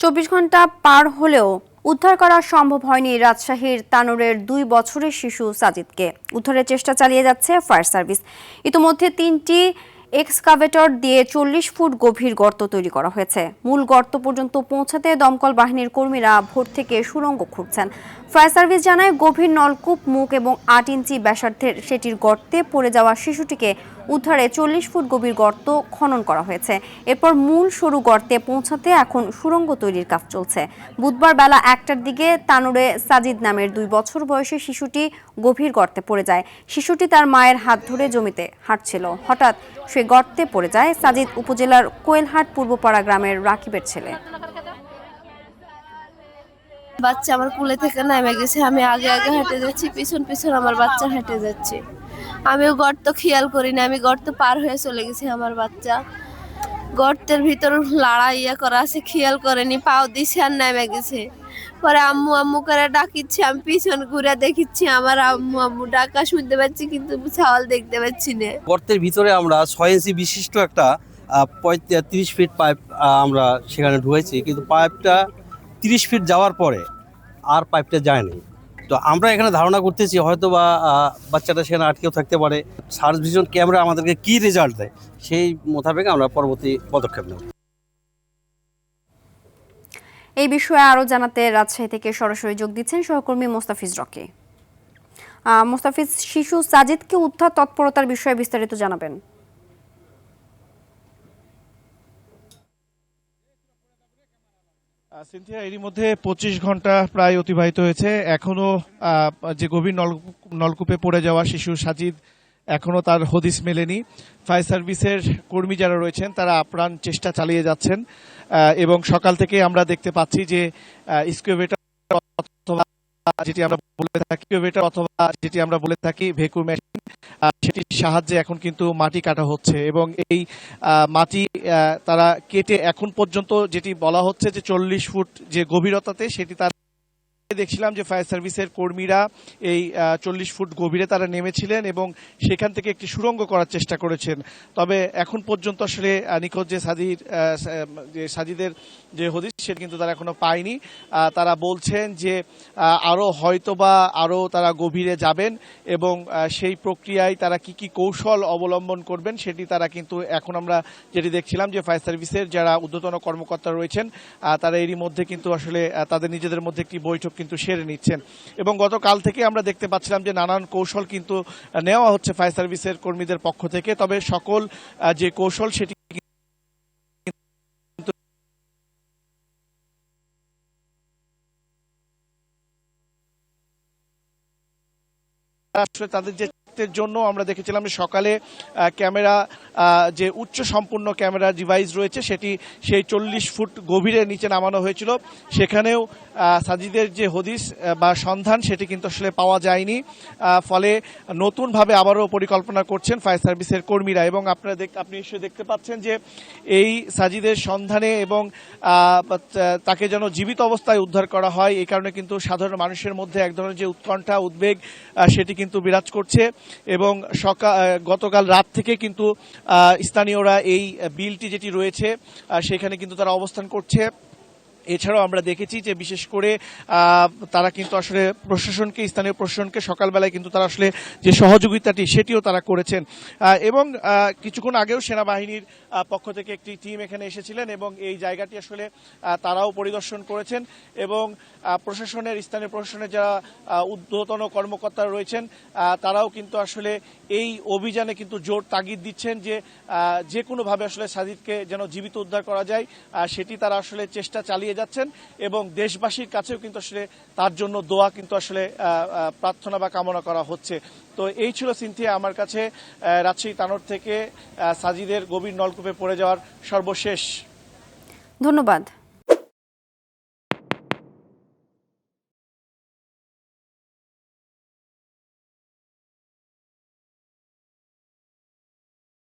24 ঘন্টা পার হলেও উদ্ধার করা সম্ভব হয়নি রাজশাহীর তানোরের 2 বছরের শিশু সাজিদকে। উদ্ধারের চেষ্টা চালিয়ে যাচ্ছে ফায়ার সার্ভিস। ইতিমধ্যে 3টি এক্সকাভেটর দিয়ে 40 ফুট গভীর গর্ত তৈরি করা হয়েছে। মূল গর্ত পর্যন্ত পৌঁছাতে দমকল বাহিনীর কর্মীরা ভোর থেকে সুড়ঙ্গ খুঁড়ছেন। ফায়ার সার্ভিস জানায়, গভীর নলকূপ মুখ এবং 8 ইঞ্চি ব্যাসার্ধের সেটির গর্তে পড়ে যাওয়া শিশুটিকে উদ্ধারে 40 ফুট গভীর গর্ত খনন করা হয়েছে। এরপর মূল সরু গর্তে পৌঁছাতে এখন সুড়ঙ্গ তৈরির কাজ চলছে। বুধবার বেলা 1টার দিকে তানোরে সাজিদ নামের 2 বছর বয়সী শিশুটি গভীর গর্তে পড়ে যায়। শিশুটি তার মায়ের হাত ধরে জমিতে হাঁটছিল। হঠাৎ সে গর্তে পড়ে যায়। সাজিদ উপজেলার কোয়েলহাট পূর্বপাড়া গ্রামের রাকিবের ছেলে। বাচ্চা আমার কোলে থেকে নেমে গেছে। আমি আগে আগে হেঁটে যাচ্ছি, পিছন পিছন আমার বাচ্চা হেঁটে যাচ্ছে। আমিও গর্ত খেয়াল করিনি, আমি গর্ত পার হয়ে চলে গেছি। আমার বাচ্চা গর্তের ভিতর লড়াইয়া করা আছে, খেয়াল করেনি, পাও দিছে আর নেমে গেছে। পরে আম্মু আম্মু করে ডাকিচ্ছি, আমি পিছন ঘুরে দেখিচ্ছি আমার আম্মু আম্মু ডাকা শুনতে পাচ্ছি, কিন্তু ছাওয়াল দেখতে পাচ্ছি না। গর্তের ভিতরে আমরা 6 ইঞ্চি বিশিষ্ট একটা 30 ফিট পাইপ আমরা সেখানে ঢুকেছি, কিন্তু পাইপটা 30 ফিট যাওয়ার পরে আর পাইপটা যায়নি। তো আমরা এখানে ধারণা করতেছি হয়তো বা বাচ্চাটা সেখানে আটকেও থাকতে পারে। সার্চ ভিশন ক্যামেরা আমাদেরকে কি রেজাল্ট দেয় সেই মোতাবেক আমরা পরবর্তী পদক্ষেপ নেব। এই বিষয়ে আরও জানাতে রাজশাহী থেকে সরাসরি যোগ দিচ্ছেন সহকর্মী মোস্তাফিজ রকি। মোস্তাফিজ, শিশু সাজিদকে উদ্ধার তৎপরতার বিষয়ে বিস্তারিত জানাবেন। সিনথিয়া, এরই মধ্যে 25 ঘন্টা প্রায় অতিবাহিত হয়েছে। এখনো যে গভীর নলকূপে পড়ে যাওয়া শিশু সাজিদ এখনো তার হদিস মেলেনি। ফায়ার সার্ভিসের কর্মী যারা রয়েছেন তারা আপ্রাণ চেষ্টা চালিয়ে যাচ্ছেন এবং সকাল থেকে আমরা দেখতে পাচ্ছি যে এক্সকাভেটর অথবা যেটি আমরা বলে থাকি ভেকুর মেশিন, সেটির সাহায্যে এখন কিন্তু মাটি কাটা হচ্ছে এবং এই মাটি তারা কেটে এখন পর্যন্ত যেটি বলা হচ্ছে যে 40 ফুট যে গভীরতাতে, সেটি তার দেখছিলাম যে ফায়ার সার্ভিসের কর্মীরা এই 40 ফুট গভীরে তারা নেমেছিলেন এবং সেখান থেকে একটি সুড়ঙ্গ করার চেষ্টা করেছেন। তবে এখন পর্যন্ত আসলে নিখোঁজ যে সাজিদের যে হদিস সেটা কিন্তু তারা এখনো পায়নি। তারা বলছেন যে আরো তারা গভীরে যাবেন এবং সেই প্রক্রিয়ায় তারা কি কৌশল অবলম্বন করবেন সেটি তারা কিন্তু এখন আমরা যেটি দেখছিলাম যে ফায়ার সার্ভিসের যারা ঊর্ধ্বতন কর্মকর্তা রয়েছেন তারা এরই মধ্যে কিন্তু আসলে তাদের নিজেদের মধ্যে একটি বৈঠক কিন্তু সেরে নিচ্ছেন এবং গতকাল থেকে আমরা দেখতে পাচ্ছিলাম যে নানান কৌশল কিন্তু নেওয়া হচ্ছে ফায়ার সার্ভিসের কর্মীদের পক্ষ থেকে। তবে সকল যে কৌশল সেটি তাদের যে জন্য আমরা দেখেছিলাম যে সকালে ক্যামেরা যে উচ্চ সম্পূর্ণ ক্যামেরা ডিভাইস রয়েছে সেটি সেই 40 ফুট গভীরে নিচে নামানো হয়েছিল। সেখানেও সাজিদের যে হদিস বা সন্ধান সেটি কিন্তু আসলে পাওয়া যায়নি। ফলে নতুনভাবে আবারও পরিকল্পনা করছেন ফায়ার সার্ভিসের কর্মীরা এবং আপনি নিশ্চয়ই দেখতে পাচ্ছেন যে এই সাজিদের সন্ধানে এবং তাকে যেন জীবিত অবস্থায় উদ্ধার করা হয়, এই কারণে কিন্তু সাধারণ মানুষের মধ্যে এক ধরনের যে উৎকণ্ঠা উদ্বেগ সেটি কিন্তু বিরাজ করছে এবং গতকাল রাত থেকে কিন্তু স্থানীয়রা এই বিলটি যেটি রয়েছে সেখানে কিন্তু তারা অবস্থান করছে। এছাড়াও আমরা দেখেছি যে বিশেষ করে তারা কিন্তু আসলে স্থানীয় প্রশাসনকে সকালবেলায় কিন্তু তারা আসলে যে সহযোগিতাটি সেটিও তারা করেছেন এবং কিছুক্ষণ আগেও সেনাবাহিনীর পক্ষ থেকে একটি টিম এখানে এসেছিলেন এবং এই জায়গাটি আসলে তারাও পরিদর্শন করেছেন এবং স্থানীয় প্রশাসনের যারা ঊর্ধ্বতন কর্মকর্তা রয়েছেন তারাও কিন্তু আসলে এই অভিযানে কিন্তু জোর তাগিদ দিচ্ছেন যে যে কোনোভাবে আসলে সাজিদকে যেন জীবিত উদ্ধার করা যায় সেটি তারা আসলে চেষ্টা চালিয়ে যাচ্ছেন এবং দেশবাসীর কাছেও কিন্তু আসলে তার জন্য দোয়া কিন্তু আসলে প্রার্থনা বা কামনা করা হচ্ছে। তো এই ছিল সিনথিয়া আমার কাছে রাজশাহী তানোর থেকে সাজিদের গভীর নলকূপে পড়ে যাওয়ার সর্বশেষ। ধন্যবাদ।